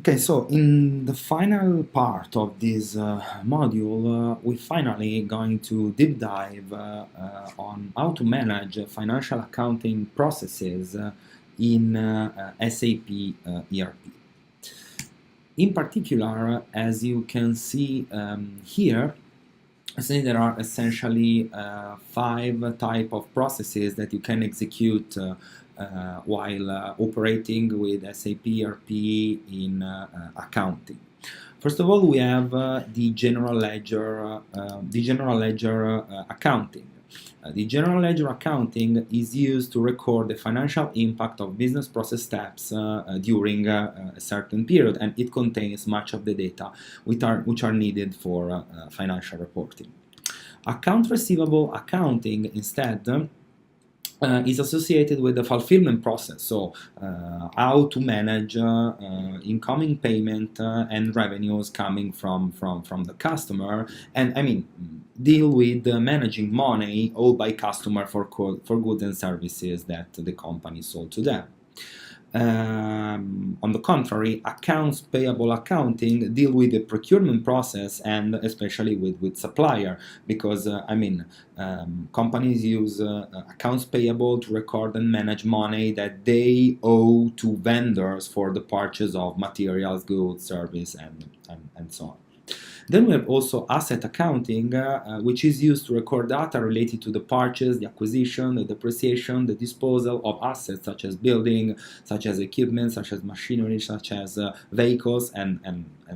Okay, so in the final part of this module, we finally going to deep dive on how to manage financial accounting processes in SAP ERP. In particular, as you can see here, I think there are essentially 5 types of processes that you can execute while operating with SAP ERP in accounting. First of all, we have the general ledger accounting. The general ledger accounting is used to record the financial impact of business process steps during a certain period, and it contains much of the data which are needed for financial reporting. Account receivable accounting, instead, is associated with the fulfillment process, so how to manage incoming payment and revenues coming from the customer, and I mean deal with managing money owed by customer for goods and services that the company sold to them. On the contrary, accounts payable accounting deal with the procurement process and especially with supplier, because companies use accounts payable to record and manage money that they owe to vendors for the purchase of materials, goods, service, and so on. Then we have also asset accounting, which is used to record data related to the purchase, the acquisition, the depreciation, the disposal of assets such as building, such as equipment, such as machinery, such as vehicles, and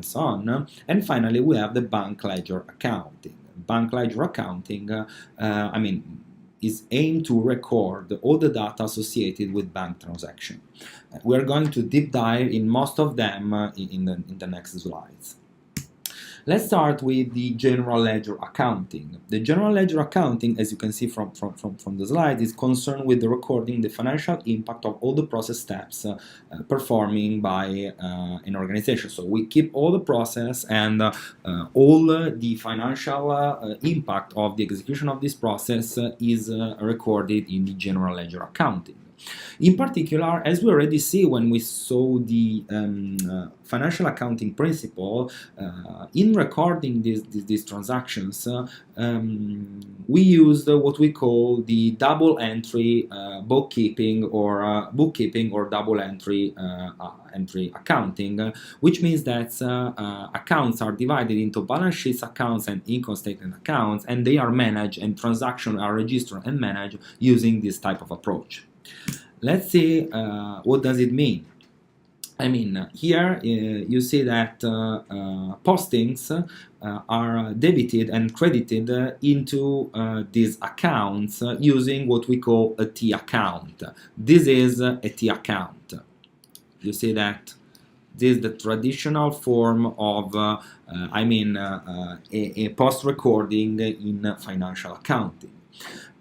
so on. And finally, we have the bank ledger accounting. Bank ledger accounting, is aimed to record all the data associated with bank transaction. We're going to deep dive in most of them in the next slides. Let's start with the general ledger accounting. The general ledger accounting, as you can see from the slide, is concerned with the recording the financial impact of all the process steps performing by an organization. So we keep all the process and all the financial impact of the execution of this process is recorded in the general ledger accounting. In particular, as we already see when we saw the financial accounting principle, in recording these transactions, we used what we call the double entry bookkeeping or double entry accounting, which means that accounts are divided into balance sheets accounts and income statement accounts, and they are managed and transactions are registered and managed using this type of approach. Let's see what does it mean. I mean, here you see that postings are debited and credited into these accounts using what we call a T account. This is a T account. You see that this is the traditional form of a post recording in financial accounting.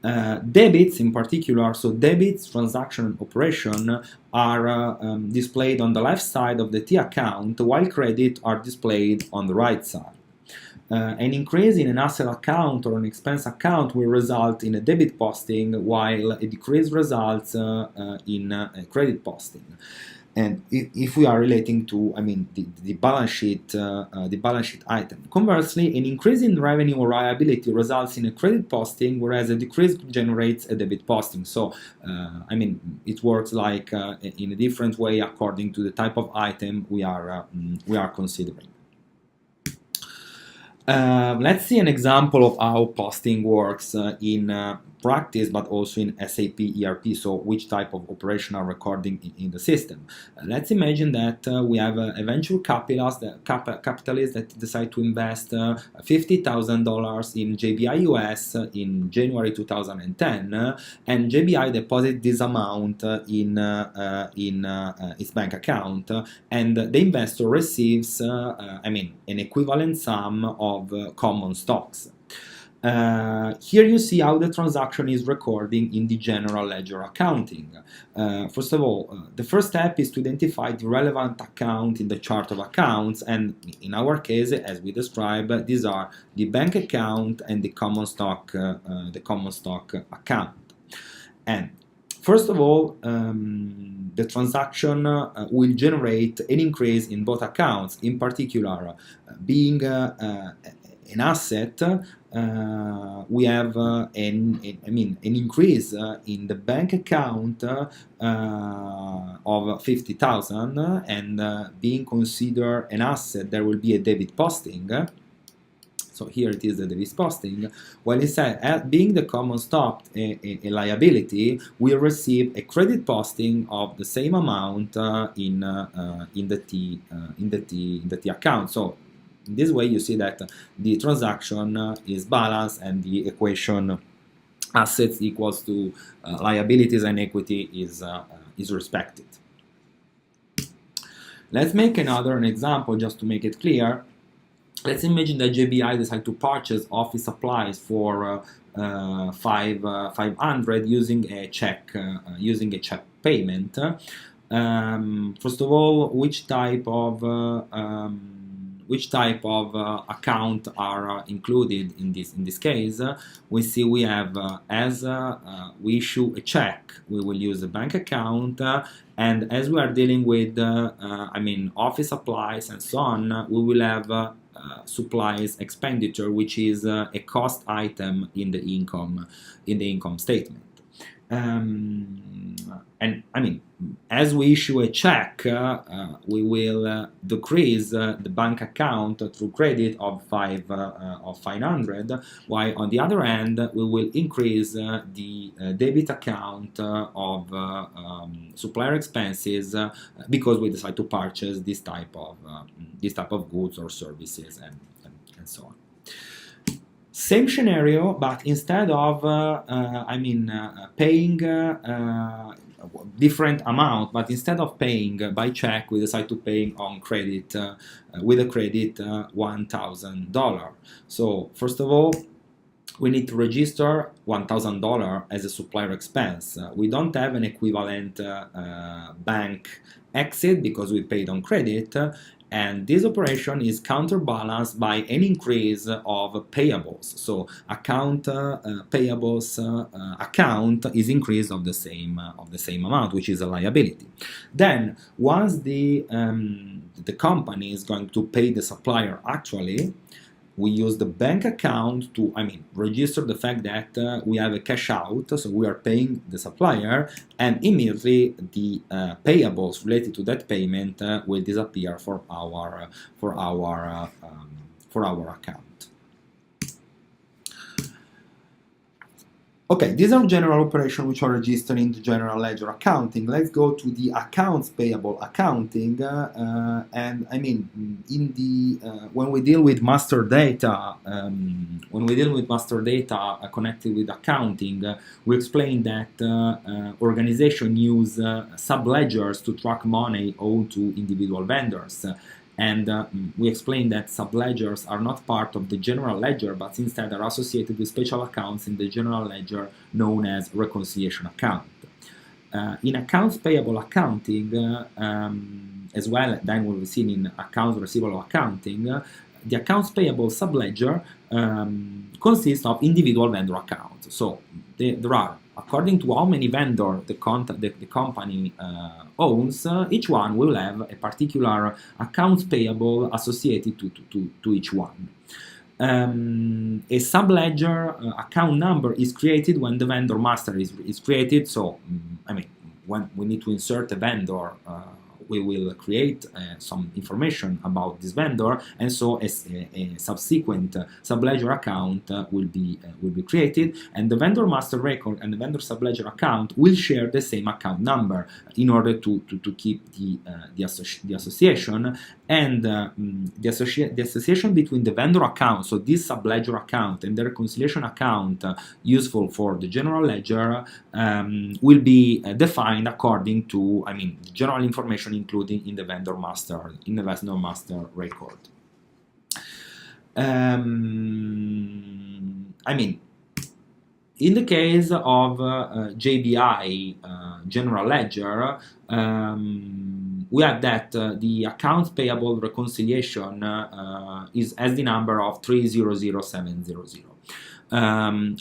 Debits in particular, so debits, transaction, and operation are displayed on the left side of the T account, while credit are displayed on the right side. An increase in an asset account or an expense account will result in a debit posting, while a decrease results in a credit posting. And if we are relating to, the balance sheet item. Conversely, an increase in revenue or liability results in a credit posting, whereas a decrease generates a debit posting. So, it works like in a different way according to the type of item we are considering. Let's see an example of how posting works in practice, but also in SAP ERP, so which type of operational recording in the system. Let's imagine that we have a venture capitalist that decide to invest $50,000 in GBI US in January 2010, and GBI deposit this amount in its bank account, and the investor receives an equivalent sum of common stocks. Here you see how the transaction is recording in the general ledger accounting. First of all, the first step is to identify the relevant account in the chart of accounts, and in our case, as we described, these are the bank account and the common stock account. And First of all, the transaction will generate an increase in both accounts. In particular, being an asset, we have an increase in the bank account of 50,000, and being considered an asset, there will be a debit posting. So here it is the debit posting. While instead, being the common stock a liability, we receive a credit posting of the same amount in the T account. So in this way, you see that the transaction is balanced, and the equation assets equals to liabilities and equity is respected. Let's make an example just to make it clear. Let's imagine that GBI decides to purchase office supplies for 500 using a check payment. First of all, which type of account are included in this case? We see we have as we issue a check, we will use a bank account, and as we are dealing with office supplies and so on, we will have supplies expenditure, which is a cost item in the income statement. And as we issue a check, we will decrease the bank account through credit of 500, while on the other hand we will increase the debit account of supplier expenses because we decide to purchase this type of goods or services and so on. Same scenario, but instead of paying different amount, but instead of paying by check, we decide to pay on credit with a credit $1,000. So first of all, we need to register $1,000 as a supplier expense. We don't have an equivalent bank exit because we paid on credit, and this operation is counterbalanced by an increase of payables. So account payables account is increased of the same amount, which is a liability. Then once the company is going to pay the supplier actually, we use the bank account to register the fact that we have a cash out, so we are paying the supplier, and immediately the payables related to that payment will disappear for our account. Okay, these are general operations which are registered in the general ledger accounting. Let's go to the accounts payable accounting, when we deal with master data, connected with accounting, we explain that organization use subledgers to track money owed to individual vendors. And we explained that subledgers are not part of the general ledger, but instead are associated with special accounts in the general ledger known as reconciliation account. In accounts payable accounting, as well then we've seen in accounts receivable accounting, the accounts payable subledger consists of individual vendor accounts. So there are, according to how many vendors the company owns, each one will have a particular accounts payable associated to each one. A subledger account number is created when the vendor master is created. So, when we need to insert a vendor, we will create some information about this vendor, and so a subsequent subledger account will be created, and the vendor master record and the vendor subledger account will share the same account number in order to keep the association, and the association between the vendor account, so this subledger account, and the reconciliation account useful for the general ledger will be defined according to the general information including in the vendor master record. In the case of GBI general ledger, we have that the accounts payable reconciliation has the number of 300700.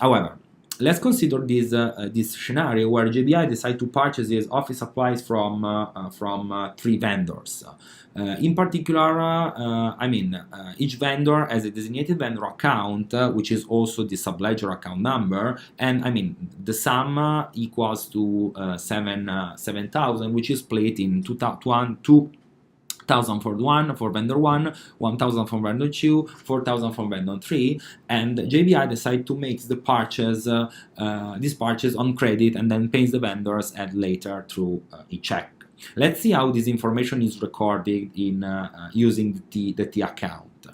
However, let's consider this scenario where GBI decide to purchase its office supplies from 3 vendors. In particular, each vendor has a designated vendor account, which is also the subledger account number, and the sum equals to 7,000, which is split in 2,000 for vendor 1, 1,000 for vendor 2, 4,000 for vendor 3, and GBI decide to make the purchase, this purchase on credit, and then pays the vendors and later through a check. Let's see how this information is recorded in using the T account.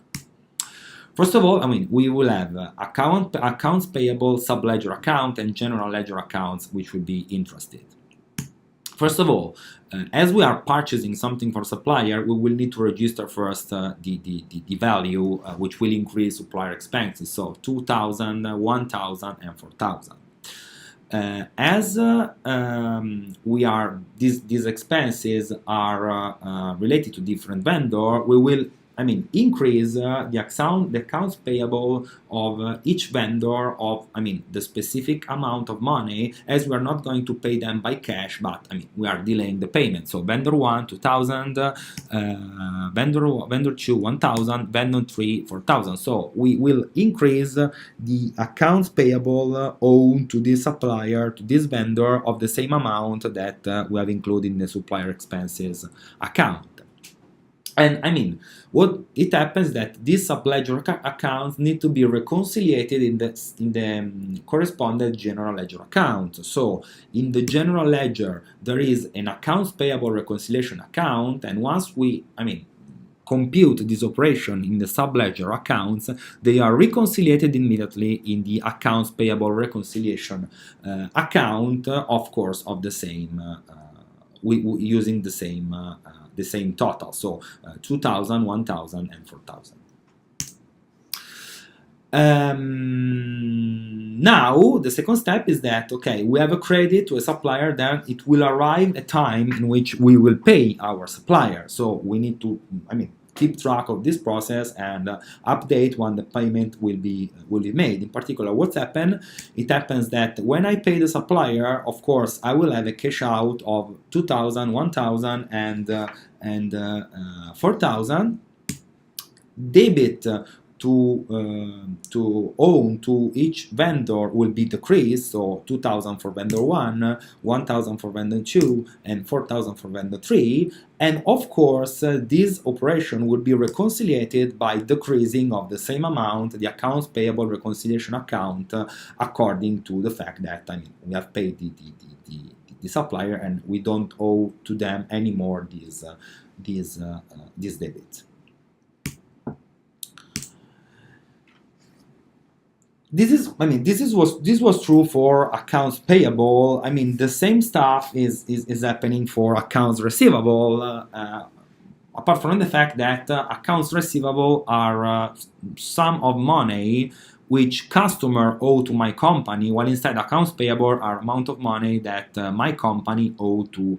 First of all, we will have accounts payable, subledger account, and general ledger accounts, which will be interested. First of all, as we are purchasing something for supplier, we will need to register first the value, which will increase supplier expenses, so 2,000, 1,000, and 4,000. As these expenses are related to different vendor, we will increase the accounts payable of each vendor of the specific amount of money, as we are not going to pay them by cash, but we are delaying the payment. So vendor 1 2,000, vendor 2 1,000, vendor 3 4,000. So we will increase the accounts payable owed to this supplier, to this vendor, of the same amount that we have included in the supplier expenses account. And what it happens that these subledger accounts need to be reconciliated in the corresponding general ledger account. So in the general ledger there is an accounts payable reconciliation account, and once we compute this operation in the subledger accounts, they are reconciliated immediately in the accounts payable reconciliation account, of course, of the same using the same total, so 2,000, 1,000, and 4,000. Now the second step is that, okay, we have a credit to a supplier, then it will arrive a time in which we will pay our supplier. So we need to keep track of this process and update when the payment will be made. In particular, what's happened? It happens that when I pay the supplier, of course, I will have a cash out of 2,000, 1,000, and 4,000. Debit to own to each vendor will be decreased, so 2,000 for vendor 1, 1,000 for vendor 2, and 4,000 for vendor 3. And of course, this operation will be reconciliated by decreasing of the same amount the accounts payable reconciliation account, according to the fact that we have paid the supplier and we don't owe to them anymore these debits. This was true for accounts payable. The same stuff is happening for accounts receivable. Apart from the fact that accounts receivable are sum of money which customer owe to my company, while instead accounts payable are amount of money that my company owe to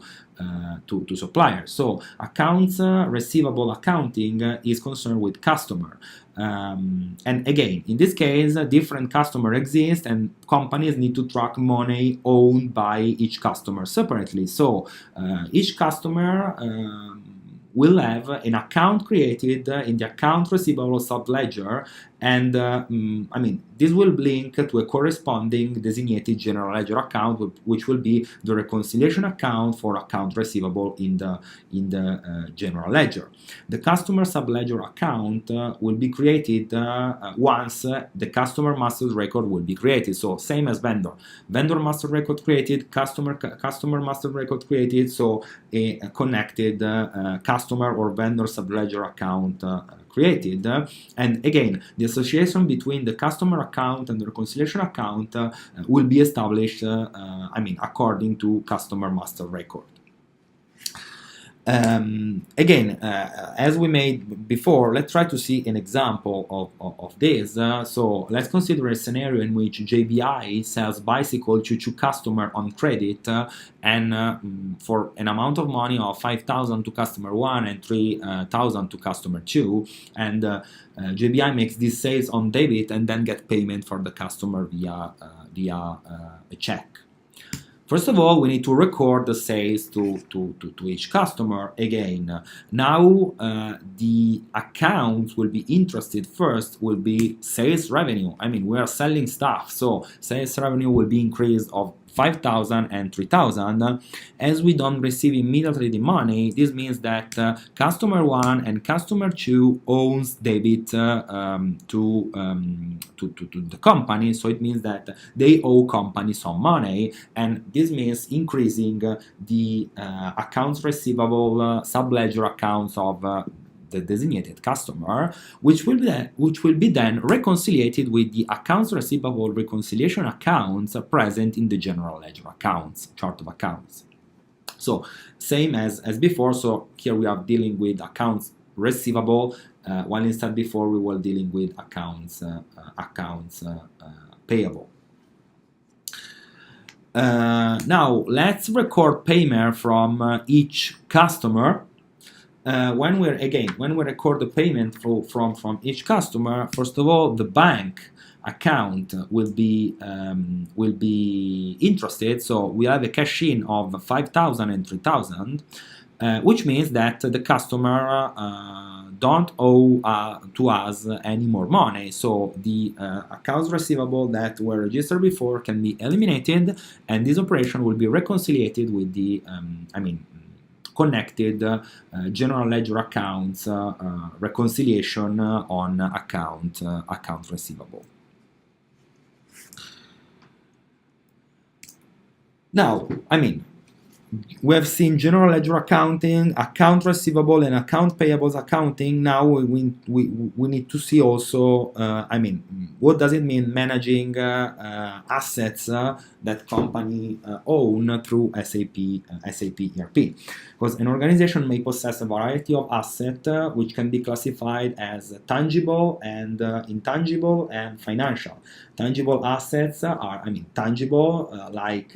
suppliers. So accounts receivable accounting is concerned with customer. And again, in this case, different customers exist and companies need to track money owned by each customer separately. So each customer will have an account created in the account receivable subledger, and this will link to a corresponding designated general ledger account, which will be the reconciliation account for account receivable in the general ledger. The customer subledger account will be created once the customer master record will be created. So same as vendor master record created, customer master record created, so a connected customer or vendor subledger account created. And again, the association between the customer account and the reconciliation account will be established according to customer master record. Again, as we made before, let's try to see an example of this. So let's consider a scenario in which JBI sells bicycle to customer on credit and for an amount of money of 5,000 to customer 1 and 3,000 to customer 2, and JBI makes these sales on debit and then get payment for the customer via a check. First of all, we need to record the sales to each customer. Again, now the accounts will be interested first will be sales revenue. I mean, we are selling stuff, so sales revenue will be increased of 5,000 and 3,000. As we don't receive immediately the money, this means that customer 1 and customer 2 owns debit to the company, so it means that they owe company some money, and this means increasing the accounts receivable subledger accounts of the designated customer, which will be then reconciliated with the accounts receivable reconciliation accounts present in the general ledger accounts, chart of accounts. So same as before. So here we are dealing with accounts receivable, while instead before we were dealing with accounts payable. Now let's record payment from each customer. When we record the payment from each customer, first of all, the bank account will be interested. So we have a cash in of 5,000 and 3,000, which means that the customer don't owe to us any more money. So the accounts receivable that were registered before can be eliminated, and this operation will be reconciliated with the connected general ledger accounts reconciliation on account receivable. Now, we have seen general ledger accounting, account receivable, and account payables accounting. Now we need to see also, what does it mean managing assets that company own through SAP ERP? Because an organization may possess a variety of assets which can be classified as tangible and intangible and financial. Tangible assets are, tangible, like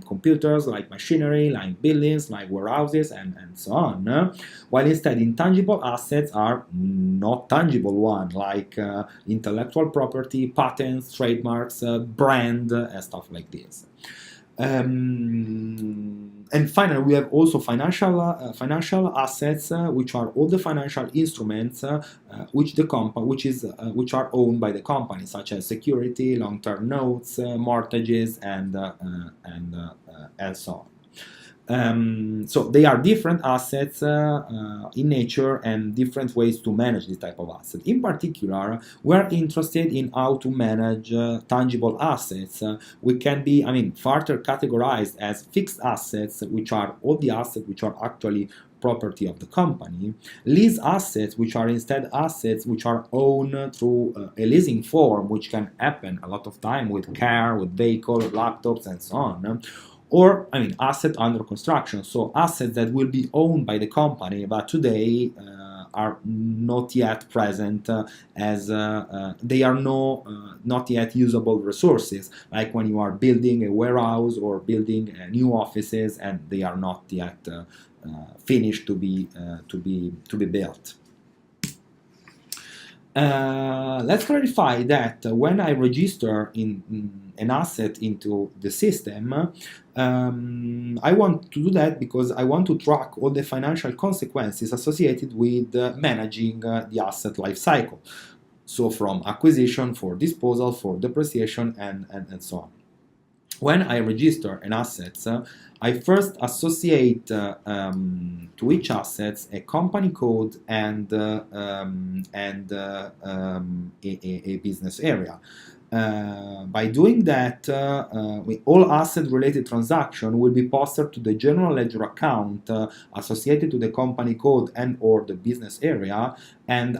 computers, like machinery, like buildings, like warehouses, and so on. While instead intangible assets are not tangible one, like intellectual property, patents, trademarks, brand, and stuff like this. And finally, we have also financial assets, which are all the financial instruments which are owned by the company, such as security, long-term notes, mortgages, and so on. So they are different assets in nature and different ways to manage this type of asset. In particular, we are interested in how to manage tangible assets. We can be, further categorized as fixed assets, which are all the assets which are actually property of the company, lease assets, which are instead assets which are owned through a leasing form, which can happen a lot of time with car, with vehicle, laptops, and so on. Or, asset under construction, so assets that will be owned by the company, but today are not yet present as they are not yet usable resources, like when you are building a warehouse or building new offices and they are not yet finished to be built. Let's clarify that when I register an asset into the system, I want to do that because I want to track all the financial consequences associated with managing the asset life cycle. So from acquisition, for disposal, for depreciation, and so on. When I register an asset, I first associate to each asset a company code and a business area. By doing that, all asset-related transactions will be posted to the general ledger account associated to the company code and/or the business area, and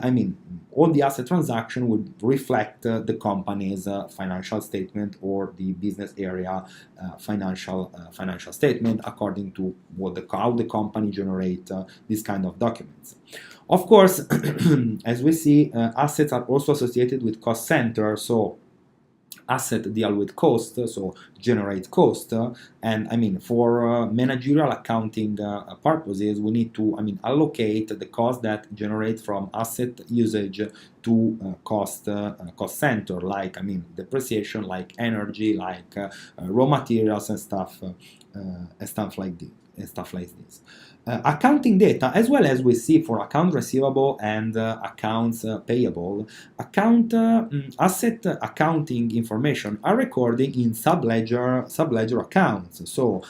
all the asset transactions would reflect the company's financial statement or the business area financial statement according to how the company generates these kind of documents. Of course, as we see, assets are also associated with cost center, so asset deal with cost, so generate cost, and for managerial accounting purposes, we need to allocate the cost that generate from asset usage to cost center, like depreciation, like energy, like raw materials and stuff like this. Accounting data, as well as we see for account receivable and accounts payable, asset accounting information are recorded in subledger accounts. So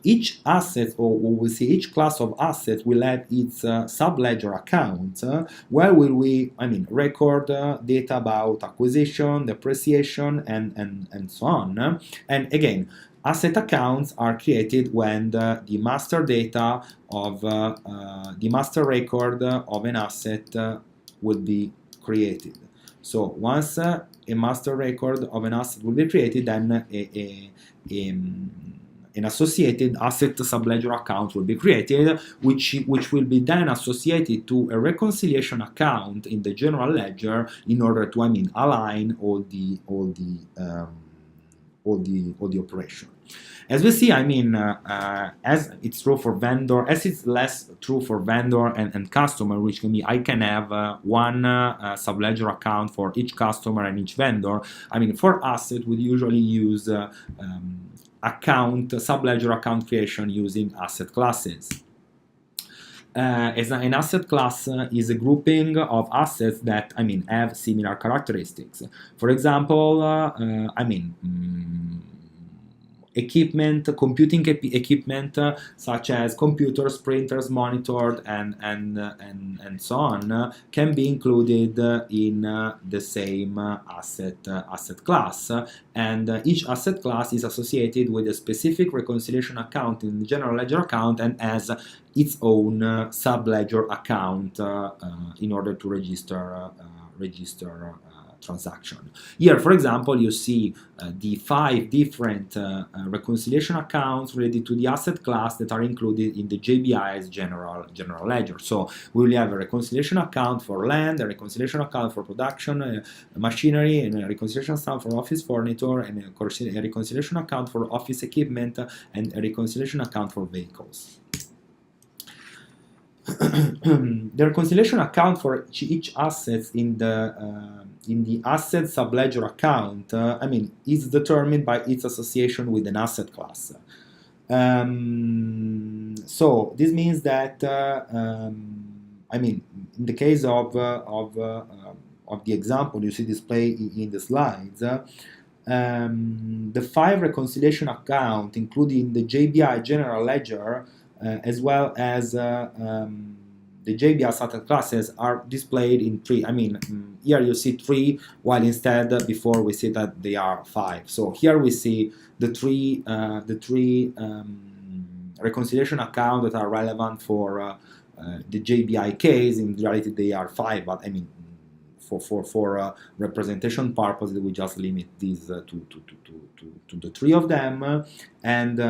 each asset, or we see each class of assets, will have its subledger account, where will we record data about acquisition, depreciation, and so on. And again, asset accounts are created when the master data of the master record of an asset will be created. So once a master record of an asset will be created, then an associated asset subledger account will be created, which will be then associated to a reconciliation account in the general ledger in order to align all the operation. As we see, as it's true for vendor, as it's less true for vendor and customer, which can be I can have one subledger account for each customer and each vendor. For asset, we usually use subledger account creation using asset classes. As an asset class is a grouping of assets that have similar characteristics. For example, computing equipment such as computers, printers, monitors, and so on can be included in the same asset class, and each asset class is associated with a specific reconciliation account in the general ledger account and has its own subledger account in order to register transaction. Here, for example, you see the 5 different reconciliation accounts related to the asset class that are included in the GBI's general ledger. So we will have a reconciliation account for land, a reconciliation account for production machinery, and a reconciliation account for office furniture, and a reconciliation account for office equipment, and a reconciliation account for vehicles. The reconciliation account for each asset in the asset subledger account, is determined by its association with an asset class. So this means that in the case of the example you see displayed in the slides, the 5 reconciliation account, including the GBI general ledger, as well as the GBI asset classes, are displayed in 3. Here you see 3, while instead before we see that they are 5. So here we see the three reconciliation accounts that are relevant for the GBI case. In reality, they are 5, but for representation purposes, we just limit these to the 3 of them, and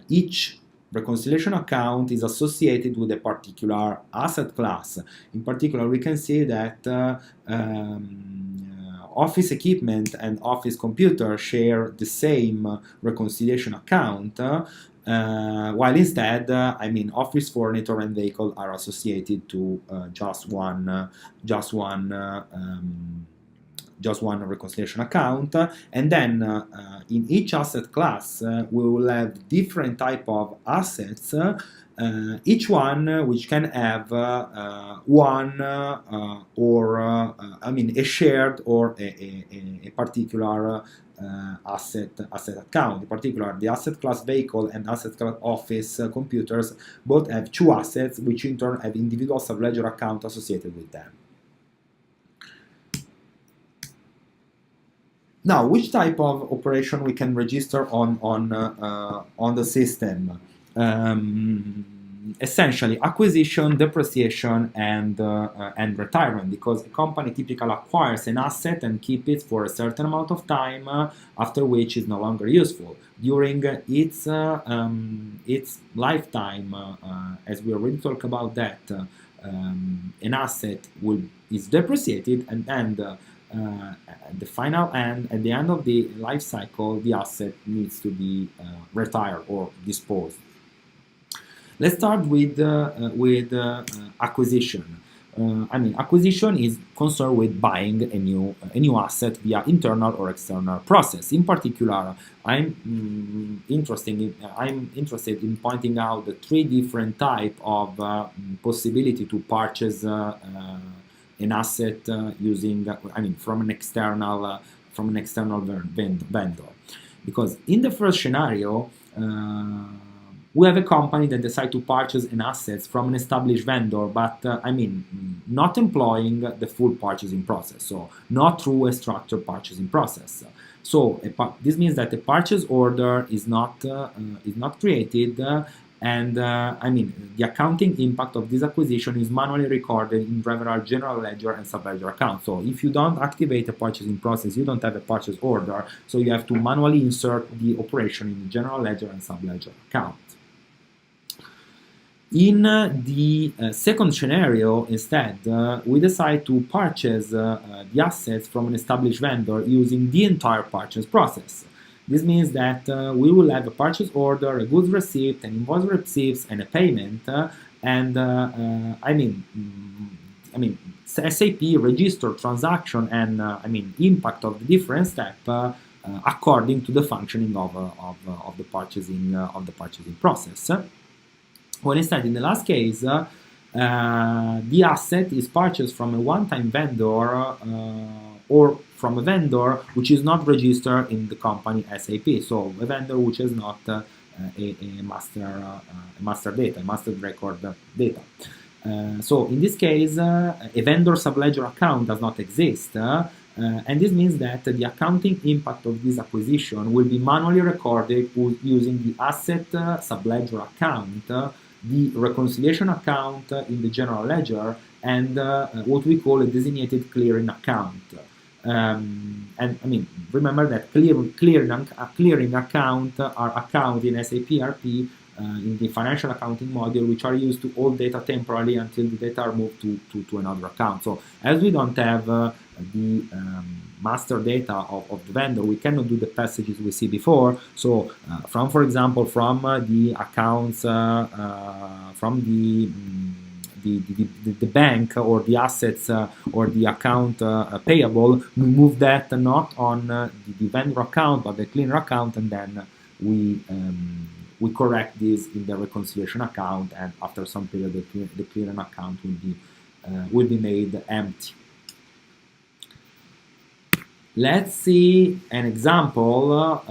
each reconciliation account is associated with a particular asset class. In particular, we can see that office equipment and office computer share the same reconciliation account, while instead, office furniture and vehicle are associated to just one reconciliation account. And then in each asset class, we will have different type of assets, each one which can have one or a shared or a particular asset account. In particular, the asset class vehicle and asset class office computers both have 2 assets, which in turn have individual subledger account associated with them. Now, which type of operation we can register on the system? Essentially, acquisition, depreciation, and retirement, because a company typically acquires an asset and keep it for a certain amount of time, after which is no longer useful. During its lifetime, as we already talked about that, an asset is depreciated, and then at the final end, at the end of the life cycle, the asset needs to be retired or disposed. Let's start with acquisition. Acquisition is concerned with buying a new asset via internal or external process. In particular, I'm interested in pointing out the three different types of possibility to purchase an asset using, from an external vendor. Because in the first scenario, we have a company that decides to purchase an asset from an established vendor, but not employing the full purchasing process, so not through a structured purchasing process. So this means that the purchase order is not created, and the accounting impact of this acquisition is manually recorded in several general ledger and subledger accounts. So if you don't activate a purchasing process, you don't have a purchase order, so you have to manually insert the operation in the general ledger and subledger account. In the second scenario, instead, we decide to purchase the assets from an established vendor using the entire purchase process. This means that we will have a purchase order, a goods receipt, an invoice receipts, and a payment. SAP register transaction and impact of the different steps according to the functioning of the purchasing process. Well, instead, in the last case, the asset is purchased from a one-time vendor or from a vendor which is not registered in the company SAP, so a vendor which has not a master record data. So in this case, a vendor subledger account does not exist, and this means that the accounting impact of this acquisition will be manually recorded using the asset subledger account, the reconciliation account in the general ledger, and what we call a designated clearing account. Remember that clearing account are accounts in SAP ERP in the financial accounting module, which are used to hold data temporarily until the data are moved to another account. So as we don't have the master data of the vendor, we cannot do the passages we see before. So for example, from the accounts, from the bank or the assets or the account payable, we move that not on the vendor account but the cleaner account, and then we correct this in the reconciliation account, and after some period the clearing account will be made empty. Let's see an example.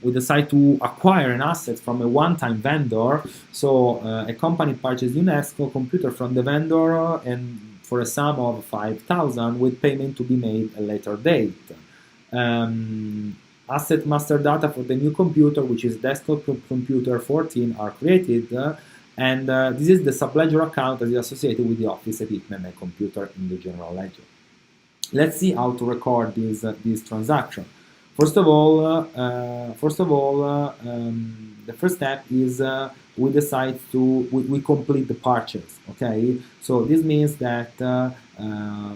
We decide to acquire an asset from a one-time vendor. So a company purchased UNESCO computer from the vendor and for a sum of 5,000 with payment to be made at a later date. Asset master data for the new computer, which is desktop computer 14, are created, and this is the subledger account that is associated with the office equipment and computer in the general ledger. Let's see how to record this transaction. First of all, the first step is we decide we complete the purchase. Okay, so this means that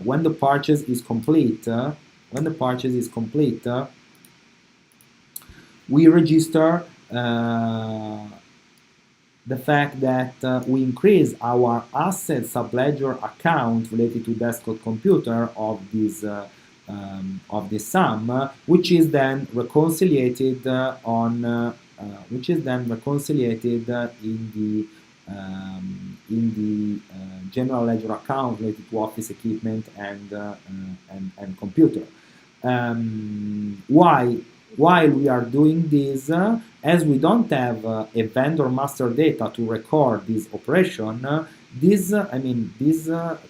when the purchase is complete, we register the fact that we increase our asset subledger account related to desktop computer of this sum, which is then reconciliated in the general ledger account related to office equipment and computer. While we are doing this, as we don't have a vendor master data to record this operation, this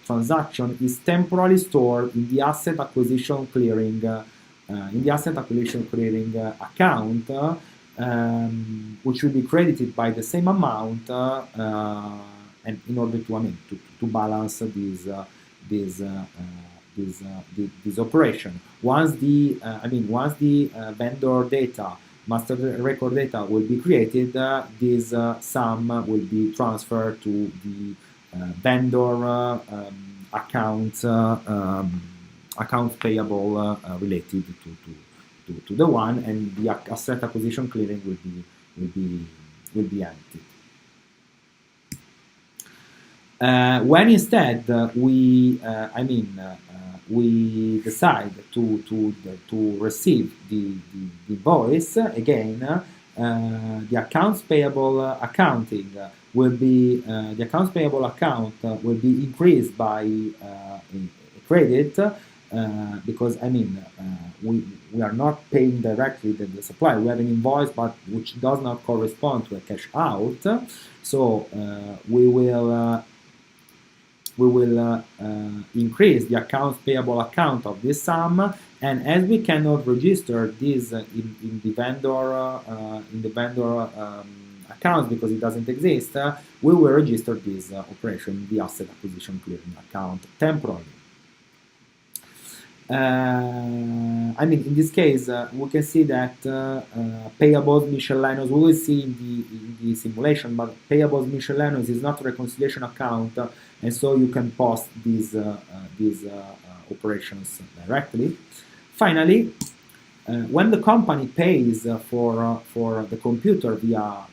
transaction is temporarily stored in the asset acquisition clearing in the asset acquisition clearing account, which will be credited by the same amount, and in order to, to balance this operation. Once the vendor data, master record data will be created, this sum will be transferred to the vendor accounts payable related to the one, and the asset acquisition clearing will be empty. When instead we decide to receive the invoice, again the accounts payable accounting will be the accounts payable account will be increased by a credit, because we are not paying directly the supplier. We have an invoice, but which does not correspond to a cash out. So we will increase the accounts payable account of this sum, and as we cannot register this in the vendor account because it doesn't exist, we will register this operation in the asset acquisition clearing account temporarily. In this case, we can see that payables miscellaneous, we will see in the simulation, but payables miscellaneous is not a reconciliation account, and so you can post these operations directly. Finally, when the company pays for the computer via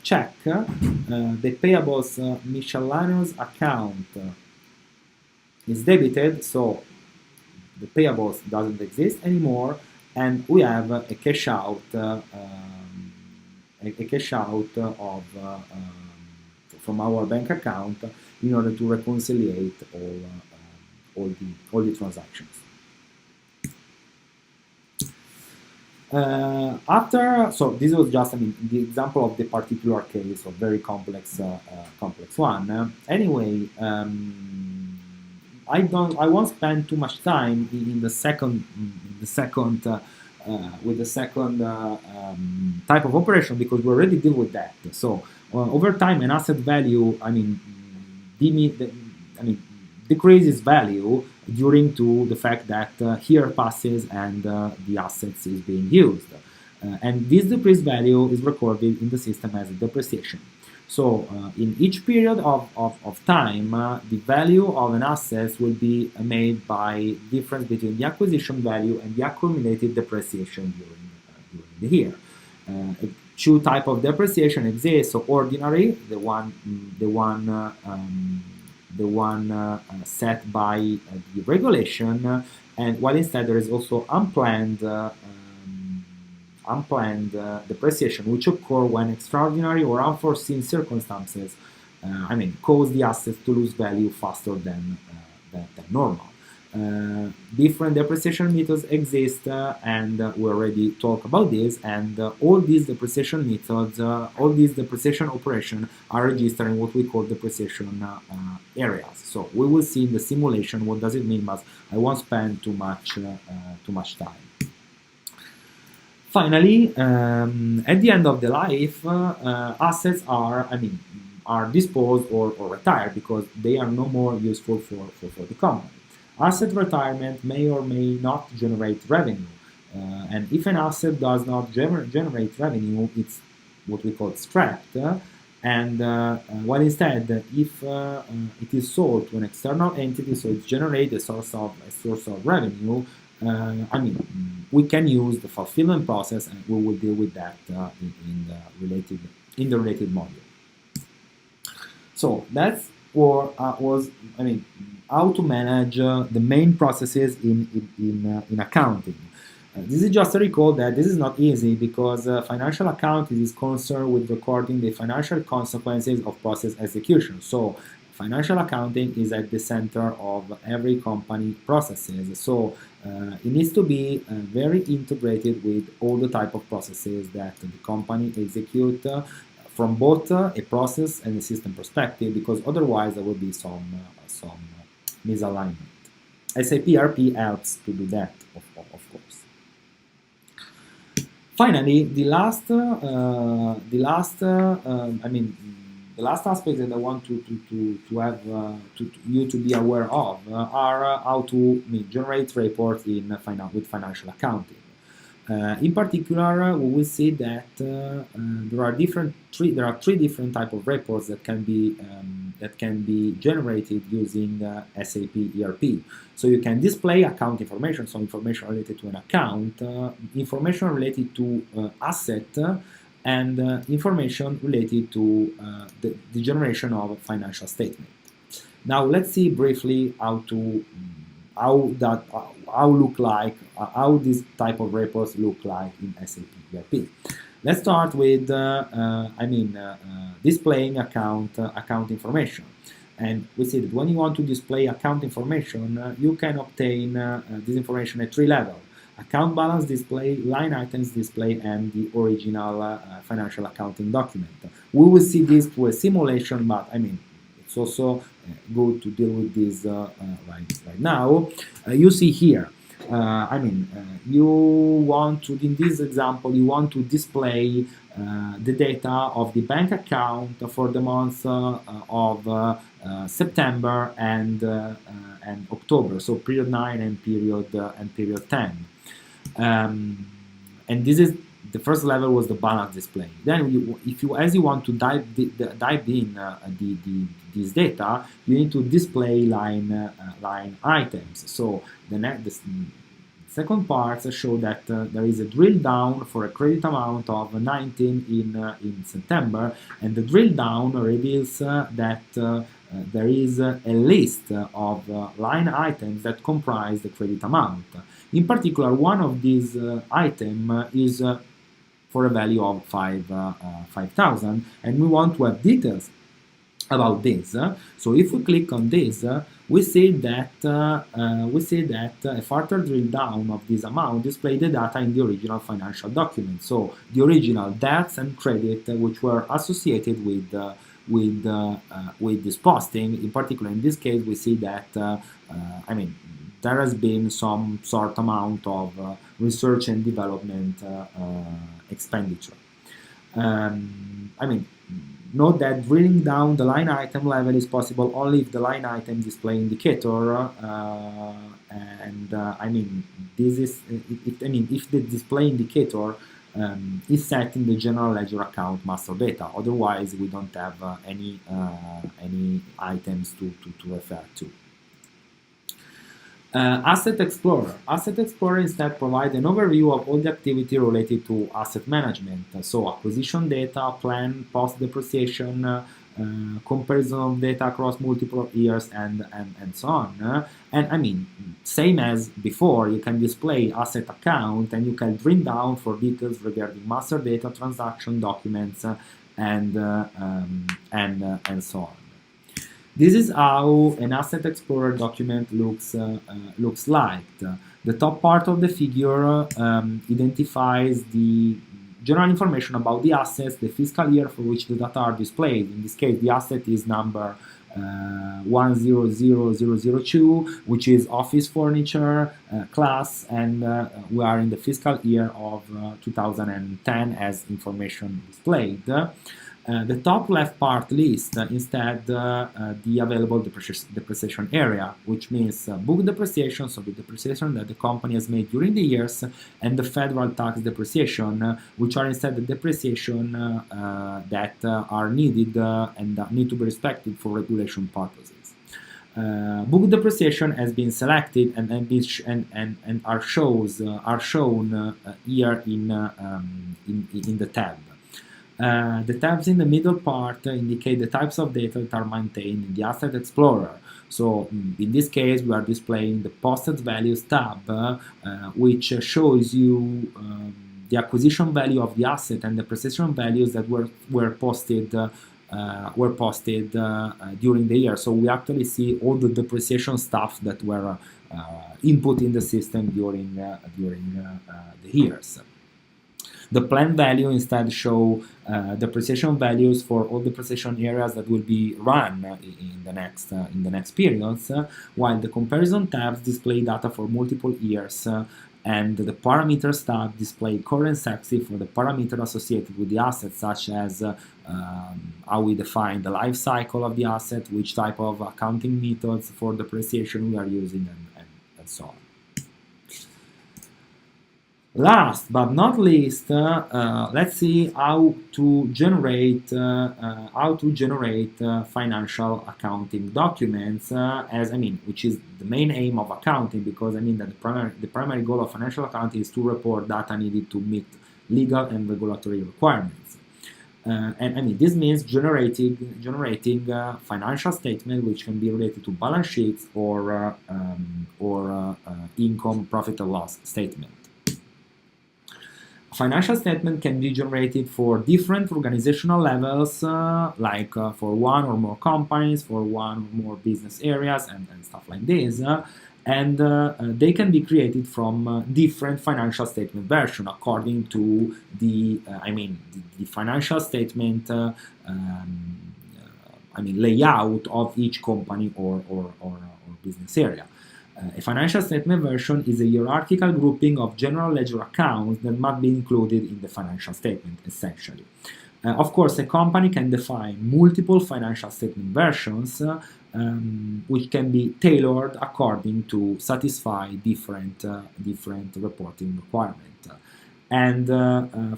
check, the payables miscellaneous account is debited, so the payables doesn't exist anymore, and we have a cash out from our bank account in order to reconcile all the transactions. So this was just the example of the particular case of very complex one. Anyway. I won't spend too much time with the second type of operation, because we already deal with that. So over time, an asset value, decreases value during to the fact that here passes and the assets is being used, and this decreased value is recorded in the system as a depreciation. So in each period of time, the value of an asset will be made by difference between the acquisition value and the accumulated depreciation during the year. Two types of depreciation exist. So ordinary, the one set by the regulation, and while instead there is also unplanned depreciation, which occur when extraordinary or unforeseen circumstances cause the assets to lose value faster than normal. Different depreciation methods exist, and we already talked about this, and all these depreciation methods, all these depreciation operations are registered in what we call depreciation areas. So we will see in the simulation what does it mean, but I won't spend too much time. Finally, at the end of the life, assets are disposed or retired because they are no more useful for the company. Asset retirement may or may not generate revenue, and if an asset does not generate revenue, it's what we call scrapped. And while instead, if it is sold to an external entity, so it generates a source of revenue. We can use the fulfillment process, and we will deal with that in the related module. So that's what was how to manage the main processes in accounting. This is just to recall that this is not easy, because financial accounting is concerned with recording the financial consequences of process execution. So financial accounting is at the center of every company processes. So it needs to be very integrated with all the type of processes that the company execute from both a process and a system perspective, because otherwise there will be some misalignment. SAP ERP helps to do that, of course. Finally, the last aspect that I want to have you to be aware of are how to generate reports with financial accounting. In particular, we will see that there are three different types of reports that can be generated using SAP ERP. So you can display account information, so information related to an account, information related to asset, and information related to the generation of a financial statement. Now let's see briefly how this type of reports look like in SAP ERP. Let's start with displaying account information. And we see that when you want to display account information, you can obtain this information at three levels: account balance display, line items display, and the original financial accounting document. We will see this through a simulation, but it's also good to deal with this right now. You see here, you want to, in this example, you want to display the data of the bank account for the months of September and October, so period 9 and period 10. And this is the first level was the balance display. Then, as you want to dive in this data, you need to display line items. So the second part show that there is a drill down for a credit amount of 19 in September, and the drill down reveals that there is a list of line items that comprise the credit amount. In particular, one of these items is for a value of 5,000, and we want to have details about this. So if we click on this, we see that a further drill down of this amount displays the data in the original financial document. So the original debts and credit which were associated with this posting. In particular, in this case, we see that there has been some sort amount of research and development expenditure. Note that drilling down the line item level is possible only if the line item display indicator, this is if the display indicator is set in the general ledger account master data. Otherwise, we don't have any items to refer to. Asset Explorer. Asset Explorer instead provides an overview of all the activity related to asset management. So acquisition data, plan, post-depreciation, comparison of data across multiple years, and so on. Same as before, you can display asset account and you can drill down for details regarding master data, transaction documents, and so on. This is how an Asset Explorer document looks like. The top part of the figure identifies the general information about the assets, the fiscal year for which the data are displayed. In this case, the asset is number 100002, which is office furniture class, and we are in the fiscal year of 2010 as information displayed. The top left part lists instead the available depreciation area, which means book depreciation, so the depreciation that the company has made during the years, and the federal tax depreciation, which are instead the depreciation that are needed and need to be respected for regulation purposes. Book depreciation has been selected and are shown here in the tab. The tabs in the middle part indicate the types of data that are maintained in the Asset Explorer. So in this case, we are displaying the posted values tab, which shows you the acquisition value of the asset and the depreciation values that were posted during the year. So we actually see all the depreciation stuff that were input in the system during the years. The planned value instead show depreciation values for all depreciation areas that will be run in the next periods, while the comparison tabs display data for multiple years and the parameters tab display current sexy for the parameter associated with the asset, such as how we define the life cycle of the asset, which type of accounting methods for depreciation we are using, and so on. Last but not least, let's see how to generate financial accounting documents, which is the main aim of accounting, because that the primary goal of financial accounting is to report data needed to meet legal and regulatory requirements. This means generating financial statement which can be related to balance sheets or income, profit and loss statement. Financial statement can be generated for different organizational levels, for one or more companies, for one or more business areas, and stuff like this. They can be created from different financial statement version according to the financial statement layout of each company or business area. A financial statement version is a hierarchical grouping of general ledger accounts that must be included in the financial statement, essentially. Of course, a company can define multiple financial statement versions, which can be tailored according to satisfy different reporting requirements.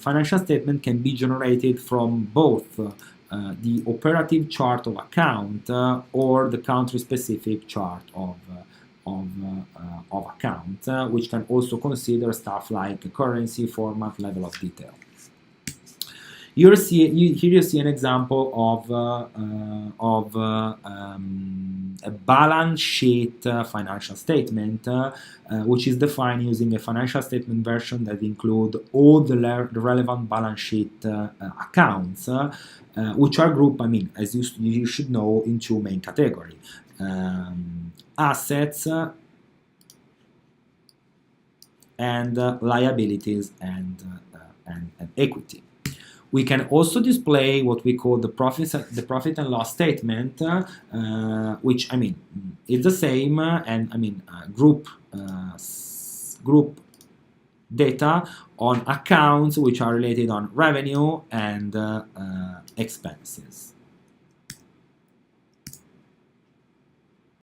Financial statement can be generated from both the operative chart of account or the country-specific chart of account, which can also consider stuff like currency, format, level of detail. Here you see an example of a balance sheet financial statement, which is defined using a financial statement version that include all the relevant balance sheet accounts, which are grouped, as you should know, in two main categories. Assets and liabilities and equity. We can also display what we call the profit and loss statement, which is the same and group data on accounts which are related on revenue and expenses.